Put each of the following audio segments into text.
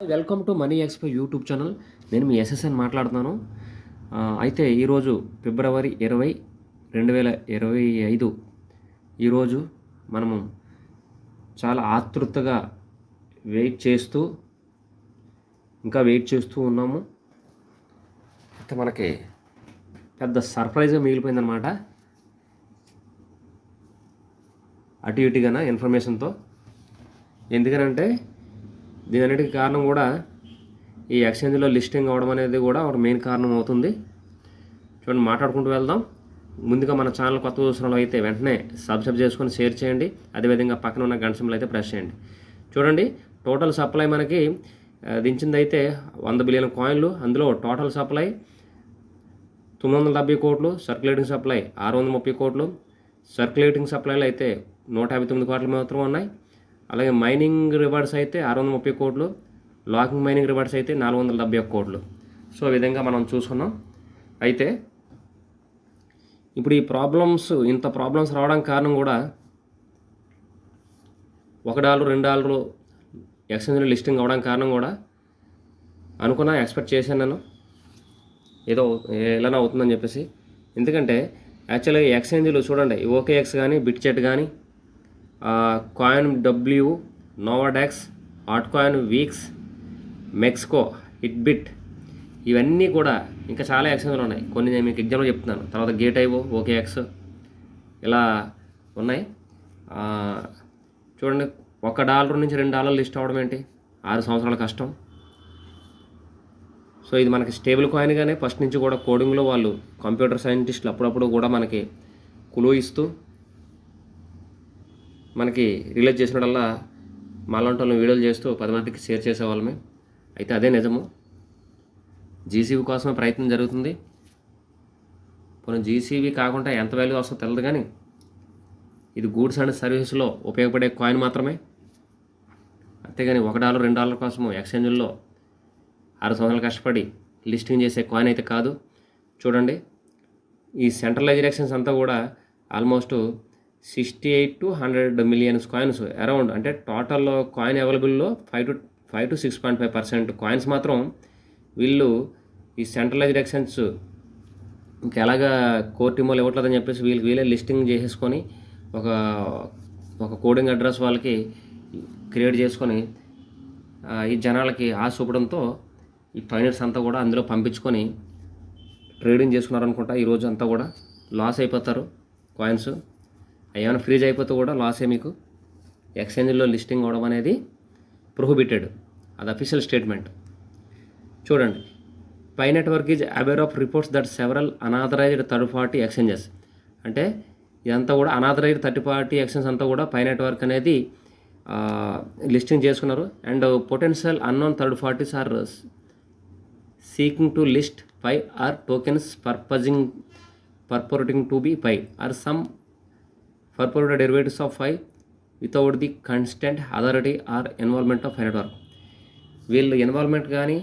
Welcome to money expo YouTube channel. నేను మీ SSN మాట్లాడుతున్నాను. అయితే ఈరోజు ఫిబ్రవరి 20, 2025 ఈరోజు మనము చాలా ఆతృతగా వెయిట్ చేస్తూ ఉన్నాము. అయితే మనకి పెద్ద సర్ప్రైజ్గా మిగిలిపోయిందనమాట. అటు ఇటుగా ఇన్ఫర్మేషన్తో. ఎందుకనంటే దీని అన్నిటికీ కారణం కూడా ఈ ఎక్స్చేంజ్లో లిస్టింగ్ అవ్వడం అనేది కూడా ఒక మెయిన్ కారణం అవుతుంది. చూడండి, మాట్లాడుకుంటూ వెళ్దాం. ముందుగా మన ఛానల్ కొత్త చూసిన అయితే వెంటనే సబ్స్క్రైబ్ చేసుకొని షేర్ చేయండి. అదేవిధంగా పక్కన ఉన్న గంట సింబల్ అయితే ప్రెస్ చేయండి. చూడండి, టోటల్ సప్లై మనకి దించింది అయితే 100 బిలియన్ కాయిన్లు. అందులో టోటల్ సప్లై 970 కోట్లు, సర్క్యులేటింగ్ సప్లై 630 కోట్లు. సర్క్యులేటింగ్ సప్లైలు అయితే 159 కోట్లు మాత్రం ఉన్నాయి. అలాగే మైనింగ్ రివార్డ్స్ అయితే 630 కోట్లు, లాకింగ్ మైనింగ్ రివార్డ్స్ అయితే 471 కోట్లు. సో ఈ విధంగా మనం చూసుకున్నాం. అయితే ఇప్పుడు ఈ ఇంత ప్రాబ్లమ్స్ రావడానికి కారణం కూడా $1, $2 ఎక్స్చేంజ్లో లిస్టింగ్ అవ్వడానికి కారణం కూడా ఎక్స్పెక్ట్ చేశాను నేను, ఏదో ఎలానో అవుతుందని చెప్పేసి. ఎందుకంటే యాక్చువల్గా ఎక్స్చేంజ్లు చూడండి, OKX కానీ, బిట్చెట్ కానీ, కాయిన్ డబ్ల్యూ, నోవాడాక్స్, హాట్ కాయిన్, వీక్స్, మెక్సికో, హిట్బిట్, ఇవన్నీ కూడా ఇంకా చాలా ఎక్స్చేంజ్లు ఉన్నాయి. కొన్ని నేను మీకు ఎగ్జాంపుల్ చెప్తున్నాను. తర్వాత గేటైవో, OKX ఇలా ఉన్నాయి. చూడండి, $1 నుంచి $2 లిస్ట్ అవ్వడం ఏంటి? 6 సంవత్సరాల కష్టం. సో ఇది మనకి స్టేబుల్ కాయిన్గానే ఫస్ట్ నుంచి కూడా కోడింగ్లో వాళ్ళు కంప్యూటర్ సైంటిస్టులు అప్పుడప్పుడు కూడా మనకి క్లూ ఇస్తూ మనకి రిలీజ్ చేసినప్పుడల్లా మాలాంటి వాళ్ళని వీడియోలు చేస్తూ 10 మందికి షేర్ చేసేవాళ్ళమే. అయితే అదే నిజము. జీసీబీ కోసమే ప్రయత్నం జరుగుతుంది. కొన్ని జీసీబీ కాకుండా ఎంత వాల్యూ వస్తుందో తెలియదు, కానీ ఇది గూడ్స్ అండ్ సర్వీసెస్లో ఉపయోగపడే కాయిన్ మాత్రమే. అంతేగాని $1, $2 కోసము ఎక్స్చేంజ్ల్లో 6 సంవత్సరాలు కష్టపడి లిస్టింగ్ చేసే కాయిన్ అయితే కాదు. చూడండి, ఈ సెంట్రలైజ్డ్ ఎక్స్చేంజ్ అంతా కూడా almost 68 to 100 millions coins around. అంటే టోటల్ కాయిన్ అవైలబుల్లో 5 to 6.5% కాయిన్స్ మాత్రం వీళ్ళు ఈ సెంట్రలైజ్డ్ ఎక్స్చేంజ్ ఇంకా ఎలాగా కోర్టుమోలు ఇవ్వట్లేదని చెప్పేసి వీళ్ళే లిస్టింగ్ చేసేసుకొని ఒక కోడింగ్ అడ్రస్ వాళ్ళకి క్రియేట్ చేసుకొని ఈ జనాలకి ఆశ చూపడంతో ఈ ట్రైనర్స్ అంతా కూడా అందులో పంపించుకొని ట్రేడింగ్ చేసుకున్నారనుకుంటా. ఈరోజు అంతా కూడా లాస్ అయిపోతారు. కాయిన్స్ ఏమైనా ఫ్రీజ్ అయిపోతే కూడా లాసే. మీకు ఎక్స్చేంజ్లో లిస్టింగ్ అవ్వడం అనేది ప్రొహిబిటెడ్. అది అఫీషియల్ స్టేట్మెంట్. చూడండి, Pi Network is aware of reports that several unauthorised third party exchanges. అంటే ఇదంతా కూడా అనాథరైజ్డ్ థర్డ్ పార్టీ ఎక్స్చేంజ్ అంతా కూడా పై నెట్వర్క్ అనేది లిస్టింగ్ చేసుకున్నారు. And potential unknown third parties are seeking to list Pi or tokens purporting to be pi or some purported derivatives of pi without the constant authority or involvement of network. వీళ్ళు involvement కానీ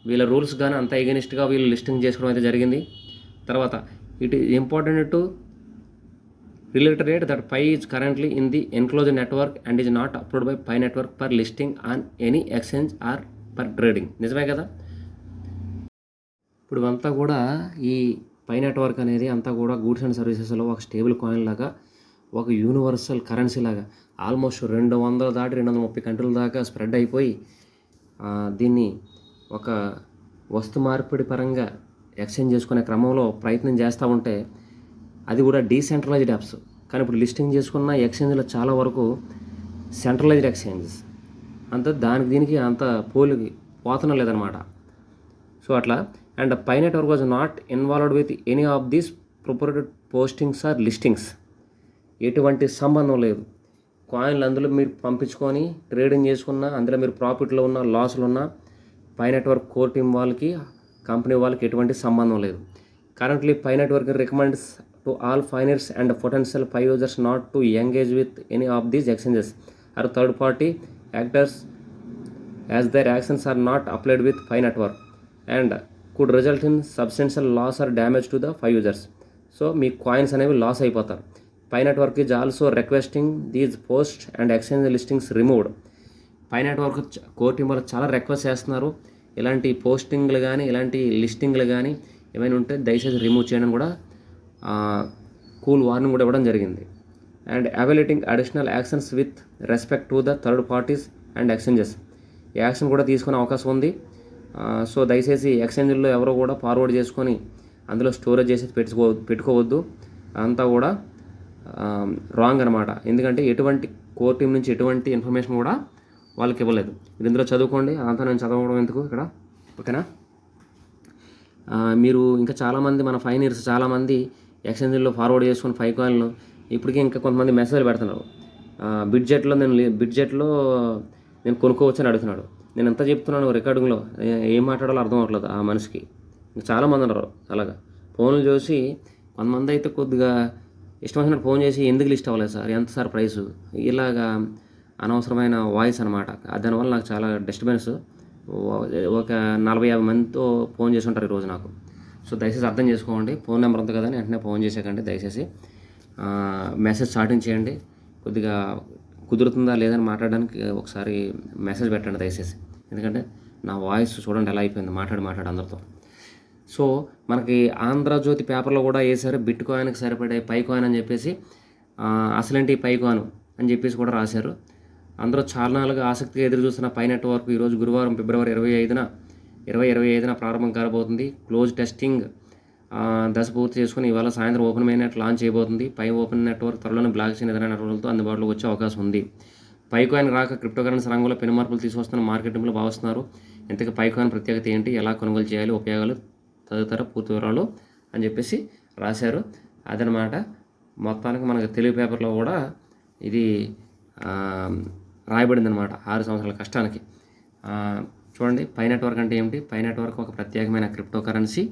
వీళ్ళ rules కానీ అంత ఎగనిస్ట్గా వీళ్ళు listing చేసుకోవడం అయితే జరిగింది. తర్వాత it is important to reiterate that Pi is currently in the enclosed network and is not approved by Pi Network for listing on any exchange or for trading. నిజమే కదా? ఇప్పుడు అంతా కూడా ఈ పై నెట్వర్క్ అనేది అంతా కూడా గూడ్స్ అండ్ సర్వీసెస్లో ఒక స్టేబుల్ కాయిన్ లాగా, ఒక యూనివర్సల్ కరెన్సీ లాగా ఆల్మోస్ట్ 200 దాటి 230 కంట్రీల దాకా స్ప్రెడ్ అయిపోయి దీన్ని ఒక వస్తు మార్పిడి పరంగా ఎక్స్చేంజ్ చేసుకునే క్రమంలో ప్రయత్నం చేస్తూ ఉంటే అది కూడా డీసెంట్రలైజ్డ్ యాప్స్. కానీ ఇప్పుడు లిస్టింగ్ చేసుకున్న ఎక్స్చేంజ్లో చాలా వరకు సెంట్రలైజ్డ్ ఎక్స్చేంజెస్. దీనికి అంత పోతనం లేదనమాట. సో అట్లా. And Pi Network was not involved with any of these purported postings or listings. ఎటువంటి సంబంధం లేదు. కాయిన్లు అందులో మీరు పంపించుకొని ట్రేడింగ్ చేసుకున్నా, అందులో మీరు ప్రాఫిట్లో ఉన్న లాస్లు ఉన్న పై నెట్వర్క్ కోర్ టీమ్ వాళ్ళకి, కంపెనీ వాళ్ళకి ఎటువంటి సంబంధం లేదు. Currently Pi Network recommends to all pioneers and potential Pi users not to engage with any of these exchanges or third party actors as their actions are not applied with Pi Network and could result in substantial loss or damage to the phi users. So మీ coins అనేవి loss అయిపోతారు. Pi Network is also requesting these post and exchange listings removed. Pi Network core team వాళ్ళు చాలా request చేస్తున్నారు. ఇలాంటి పోస్టింగ్లు కానీ ఇలాంటి లిస్టింగ్లు కానీ ఏమైనా ఉంటే దయచేసి రిమూవ్ చేయడం కూడా కూల్ వార్నింగ్ కూడా ఇవ్వడం జరిగింది. And evaluating additional actions with respect to the third parties and exchanges. ఈ యాక్షన్ కూడా తీసుకునే అవకాశం ఉంది. సో దయచేసి ఎక్స్చేంజ్లో ఎవరో కూడా ఫార్వర్డ్ చేసుకొని అందులో స్టోరేజ్ చేసి పెట్టుకోవద్దు. అంతా కూడా రాంగ్ అనమాట. ఎందుకంటే ఎటువంటి కోర్ టీం నుంచి ఎటువంటి ఇన్ఫర్మేషన్ కూడా వాళ్ళకి ఇవ్వలేదు. మీరు ఇందులో చదువుకోండి. అదంతా నేను చదవడం ఎందుకు ఇక్కడ, ఓకేనా. మీరు ఇంకా చాలామంది మన ఫైనర్స్ చాలామంది ఎక్స్చేంజ్లో ఫార్వర్డ్ చేసుకుని 5 కాయిన్లు ఇప్పటికీ ఇంకా కొంతమంది మెసేజ్లు పెడుతున్నారు. బిడ్జెట్లో నేను కొనుక్కోవచ్చు అని అడుగుతున్నాడు. నేను ఎంత చెప్తున్నాను రికార్డింగ్లో, ఏం మాట్లాడాలో అర్థం అవ్వట్లేదు ఆ మనిషికి. చాలామంది ఉన్నారు అలాగా. ఫోన్లు చూసి కొంతమంది అయితే కొద్దిగా ఇష్టం వచ్చినట్టు ఫోన్ చేసి ఎందుకు లిస్ట్ అవ్వలేదు సార్, ఎంత సార్ ప్రైసు, ఇలాగా అనవసరమైన వాయిస్ అనమాట. దానివల్ల నాకు చాలా డిస్టర్బెన్స్. ఒక 40-50 మందితో ఫోన్ చేసి ఉంటారు ఈరోజు నాకు. సో దయచేసి అర్థం చేసుకోండి. ఫోన్ నెంబర్ ఉంది కదా అని వెంటనే ఫోన్ చేసేకండి. దయచేసి మెసేజ్ స్టార్టింగ్ చేయండి. కొద్దిగా కుదురుతుందా లేదని మాట్లాడడానికి ఒకసారి మెసేజ్ పెట్టండి దయచేసి. ఎందుకంటే నా వాయిస్ చూడండి ఎలా అయిపోయింది మాట్లాడి అందరితో. సో మనకి ఆంధ్రజ్యోతి పేపర్లో కూడా వేసారు బిట్ కాయిన్కి సరిపడే పై కాయిన్ అని చెప్పేసి, అసలేంటి పై కాయిన్ అని చెప్పేసి కూడా రాశారు. అందరూ చాలా నాలుగా ఆసక్తిగా ఎదురు చూస్తున్న పై నెట్వర్క్ ఈరోజు గురువారం ఫిబ్రవరి 2025న ప్రారంభం కాబోతుంది. క్లోజ్ టెస్టింగ్ దశ పూర్తి చేసుకుని ఇవాళ సాయంత్రం ఓపెన్ మైనెట్ లాంచ్ చేయబోతుంది. పై ఓపెన్ నెట్వర్క్ త్వరలోనే బ్లాక్ చైన్ ఇతర నెట్వర్క్లతో అందుబాటులోకి వచ్చే అవకాశం ఉంది. పై కాయిన్ రాక క్రిప్టోకరెన్సీ రంగంలో పెను మార్పులు తీసుకొస్తున్న మార్కెటింగ్లో భావిస్తున్నారు. ఇంతకు పై కాయిన్ ప్రత్యేకత ఏంటి, ఎలా కొనుగోలు చేయాలి, ఉపయోగాలు తదితర పూర్తి వివరాలు అని చెప్పేసి రాశారు. అదనమాట. మొత్తానికి మనకు తెలుగు పేపర్లో కూడా ఇది రాయబడింది అనమాట 6 సంవత్సరాల కష్టానికి. చూడండి పై నెట్వర్క్ అంటే ఏమిటి. పై నెట్వర్క్ ఒక ప్రత్యేకమైన క్రిప్టోకరెన్సీ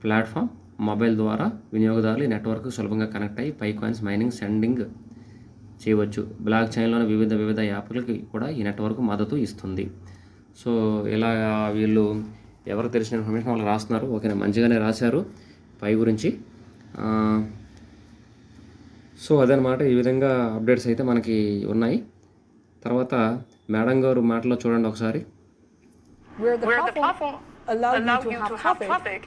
ప్లాట్ఫామ్. మొబైల్ ద్వారా వినియోగదారులు ఈ నెట్వర్క్ సులభంగా కనెక్ట్ అయ్యి పై కాయిన్స్ మైనింగ్ సెండింగ్ చేయవచ్చు. బ్లాక్ చైన్లోని వివిధ యాప్లకి కూడా ఈ నెట్వర్క్ మద్దతు ఇస్తుంది. సో ఇలా వీళ్ళు ఎవరికి తెలిసిన ఇన్ఫర్మేషన్ వాళ్ళు రాస్తున్నారు. ఓకేనా, మంచిగానే రాశారు పై గురించి. సో అదనమాట. ఈ విధంగా అప్డేట్స్ అయితే మనకి ఉన్నాయి. తర్వాత మేడం గారు మాటలో చూడండి ఒకసారి. Where the platform allow you to have traffic,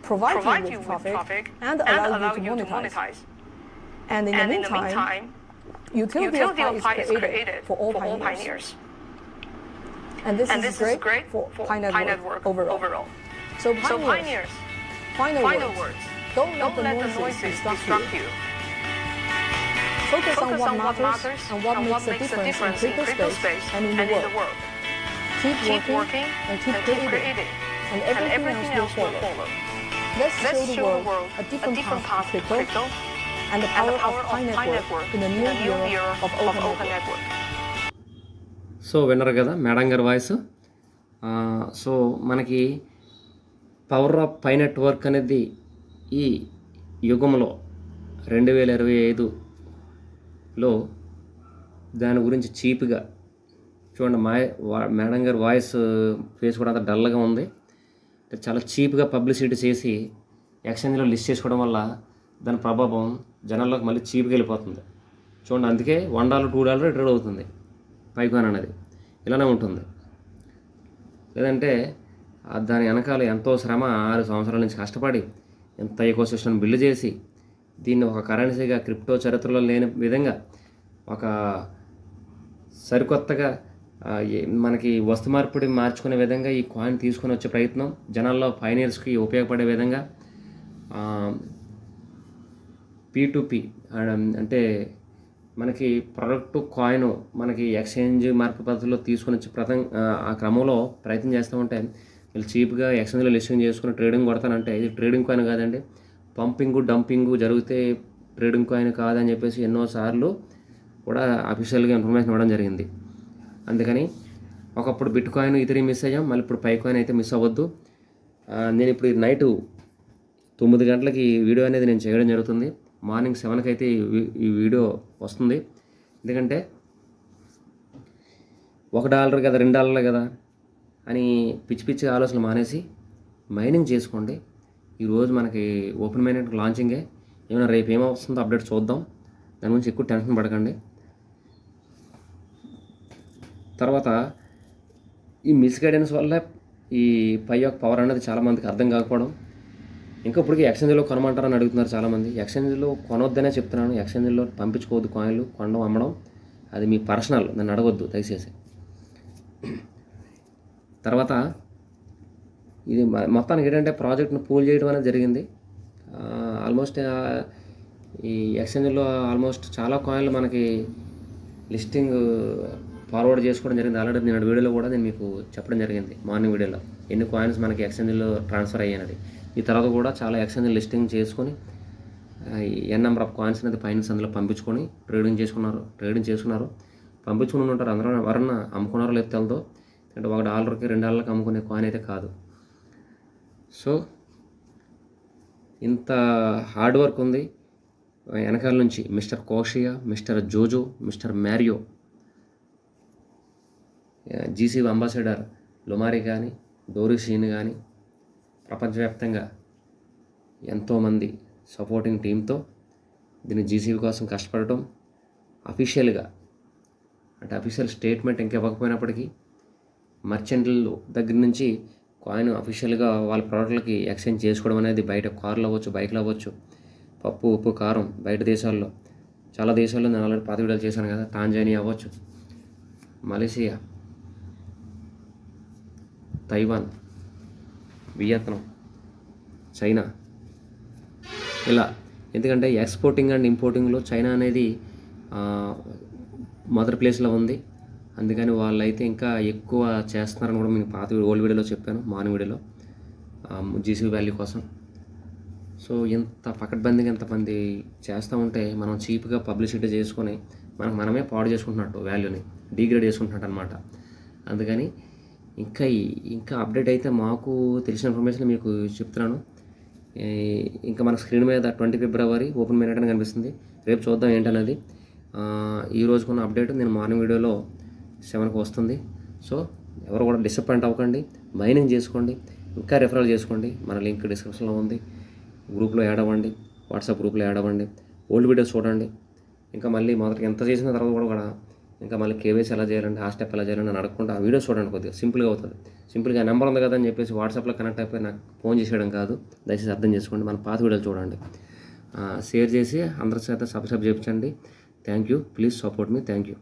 provide you with traffic, and allow you to monetize. And in the meantime, utility of Pi is created for all pioneers. And this is great for Pi Network overall. So pioneers, final words. Don't let the noises distract you. Focus on what matters and what makes a difference in crypto space and in the world. Keep working and keep creating, and everything else will follow. Let's show the world a different path to crypto and the power of Pi Network in the new era of open network. So విన్నారు కదా madam గారి voice. So మనకి power of pi Network అనేది ఈ యుగంలో 2025లో దాని గురించి చీప్గా చూడండి. మేడం గారి వాయిస్ ఫేస్ కూడా అంత డల్గా ఉంది. చాలా చీప్గా పబ్లిసిటీ చేసి ఎక్స్చేంజ్లో లిస్ట్ చేసుకోవడం వల్ల దాని ప్రభావం జనాల్లోకి మళ్ళీ చీప్గా వెళ్ళిపోతుంది. చూడండి, అందుకే $1 $2 ట్రేడ్ అవుతుంది పై కాయిన్ అనేది. ఇలానే ఉంటుంది. లేదంటే దాని వెనకాల ఎంతో శ్రమ 6 సంవత్సరాల నుంచి కష్టపడి ఎంత ఎకోసిస్టమ్ బిల్డ్ చేసి దీన్ని ఒక కరెన్సీగా క్రిప్టో చరిత్రలో లేని విధంగా ఒక సరికొత్తగా మనకి వస్తు మార్పిడి మార్చుకునే విధంగా ఈ కాయిన్ తీసుకొని వచ్చే ప్రయత్నం, జనాల్లో పైనీర్స్కి ఉపయోగపడే విధంగా P2P అంటే మనకి ప్రొడక్ట్ కాయిన్ మనకి ఎక్స్చేంజ్ మార్కెట్ పద్ధతిలో తీసుకొని వచ్చి ఆ క్రమంలో ప్రయత్నం చేస్తూ ఉంటే వీళ్ళు చీప్గా ఎక్స్చేంజ్లో లిస్టింగ్ చేసుకుని ట్రేడింగ్ కొడతానంటే ఇది ట్రేడింగ్ కాయిన్ కాదండి, డంపింగ్ జరిగితే ట్రేడింగ్ కాయిన్ కాదని చెప్పేసి ఎన్నోసార్లు కూడా అఫీషియల్గా ఇన్ఫర్మేషన్ ఇవ్వడం జరిగింది. అందుకని ఒకప్పుడు బిట్ కాయిన్ ఇతరి మిస్ అయ్యాం, మళ్ళీ ఇప్పుడు పై కాయిన్ అయితే మిస్ అవ్వద్దు. నేను ఇప్పుడు నైట్ 9 గంటలకి ఈ వీడియో అనేది నేను చేయడం జరుగుతుంది. మార్నింగ్ 7కి అయితే ఈ వీడియో వస్తుంది. ఎందుకంటే $1 కదా $2 కదా అని పిచ్చి ఆలోచనలు మానేసి మైనింగ్ చేసుకోండి. ఈరోజు మనకి ఓపెన్ మైనెట్ లాంచింగే. ఏమైనా రేపు ఏమవుతుందో అప్డేట్ చూద్దాం. దాని గురించి ఎక్కువ టెన్షన్ పడకండి. తర్వాత ఈ మిస్గైడెన్స్ వల్ల ఈ పై యొక్క పవర్ అనేది చాలామందికి అర్థం కాకపోవడం. ఇంకా ఇప్పటికీ ఎక్స్చేంజ్లో కొనమంటారని అడుగుతున్నారు చాలామంది. ఎక్స్చేంజ్లో కొనొద్దనే చెప్తున్నాను. ఎక్స్చేంజ్లో పంపించుకోవద్దు కాయిన్లు, కొనడం అమ్మడం అది మీ పర్సనల్, నన్ను అడగొద్దు దయచేసి. తర్వాత ఇది మొత్తానికి ఏంటంటే ప్రాజెక్ట్ను పూల్ చేయడం అనేది జరిగింది. ఆల్మోస్ట్ ఈ ఎక్స్చేంజ్లో ఆల్మోస్ట్ చాలా కాయిన్లు మనకి లిస్టింగ్ ఫార్వర్డ్ చేసుకోవడం జరిగింది. ఆల్రెడీ నేను వీడియోలో కూడా నేను మీకు చెప్పడం జరిగింది, మార్నింగ్ వీడియోలో ఎన్ని కాయిన్స్ మనకి ఎక్స్చేంజ్లో ట్రాన్స్ఫర్ అయ్యాయన్నది. ఈ తర్వాత కూడా చాలా ఎక్స్చేంజ్ లిస్టింగ్ చేసుకొని ఎన్ నెంబర్ ఆఫ్ కాయిన్స్ అనేది ఫైనాన్స్ అందులో పంపించుకొని ట్రేడింగ్ చేసుకున్నారు. పంపించుకుని ఉంటారు అందరూ. ఎవరన్నా అమ్ముకున్నారో లేదు తెలదో, అంటే $1కి $2కి అమ్ముకునే కాయిన్ అయితే కాదు. సో ఇంత హార్డ్ వర్క్ ఉంది వెనకాల నుంచి. మిస్టర్ కోషియా, mister Jojo, mister Mario, GCB ambassador లుమారి కానీ, డోరీ షీన్ కానీ, ప్రపంచవ్యాప్తంగా ఎంతోమంది సపోర్టింగ్ టీంతో దీన్ని జీసీబీ కోసం కష్టపడటం. అఫీషియల్గా అంటే అఫీషియల్ స్టేట్మెంట్ ఇంకా ఇవ్వకపోయినప్పటికీ మర్చెంట్ల దగ్గర నుంచి కాయిన్ అఫీషియల్గా వాళ్ళ ప్రోడక్ట్లకి ఎక్స్చేంజ్ చేసుకోవడం అనేది బయట కార్లు అవ్వచ్చు, బైక్లు అవ్వచ్చు, పప్పు, ఉప్పు, కారం బయట దేశాల్లో చాలా దేశాల్లో నేను ఆల్రెడీ 10 వీడియోలు చేశాను కదా. టాంజానియా అవ్వచ్చు, మలేషియా, తైవాన్, వియత్నాం, చైనా, ఇలా. ఎందుకంటే ఎక్స్పోర్టింగ్ అండ్ ఇంపోర్టింగ్లో చైనా అనేది మొదటి ప్లేస్లో ఉంది. అందుకని వాళ్ళైతే ఇంకా ఎక్కువ చేస్తున్నారని కూడా మీకు ఓల్డ్ వీడియోలో చెప్పాను, మార్నింగ్ వీడియోలో, జీసీబీ వాల్యూ కోసం. సో ఇంత పకడ్బందీగా ఎంతమంది చేస్తూ ఉంటే మనం చీప్గా పబ్లిసిటీ చేసుకొని మనమే పాడు చేసుకుంటున్నట్టు, వాల్యూని డిగ్రేడ్ చేసుకుంటున్నట్టు అనమాట. అందుకని ఇంకా అప్డేట్ అయితే మాకు తెలిసిన ఇన్ఫర్మేషన్ మీకు చెప్తున్నాను. ఇంకా మన స్క్రీన్ మీద 20 ఫిబ్రవరి ఓపెన్ మైనెట్ అని కనిపిస్తుంది. రేపు చూద్దాం ఏంటనేది. ఈ రోజుకున్న అప్డేట్ నేను మార్నింగ్ వీడియోలో 7కి వస్తుంది. సో ఎవరు కూడా డిసప్పాయింట్ అవ్వకండి, మైనింగ్ చేసుకోండి, ఇంకా రెఫరల్ చేసుకోండి. మన లింక్ డిస్క్రిప్షన్లో ఉంది. గ్రూప్లో యాడ్ అవ్వండి, వాట్సాప్ గ్రూప్లో యాడ్ అవ్వండి, ఓల్డ్ వీడియోస్ చూడండి. ఇంకా మళ్ళీ మొదటికి ఎంత చేసిన తర్వాత కూడా ఇంకా మళ్ళీ కేవైసీ ఎలా చేయాలంటే, ఆ స్టెప్ ఎలా చేయాలని అడగకుండా ఆ వీడియోస్ చూడండి. కొద్దిగా సింపుల్గా అవుతుంది. సింపుల్గా నెంబర్ ఉంది కదా అని చెప్పేసి వాట్సాప్లో కనెక్ట్ అయిపోయి నాకు ఫోన్ చేసేయడం కాదు. దయచేసి అర్థం చేసుకోండి. మన పాత వీడియోలు చూడండి, షేర్ చేసి అందరి చేత సబ్స్క్రైబ్ చేయించండి. Thank you. Please support me. Thank you.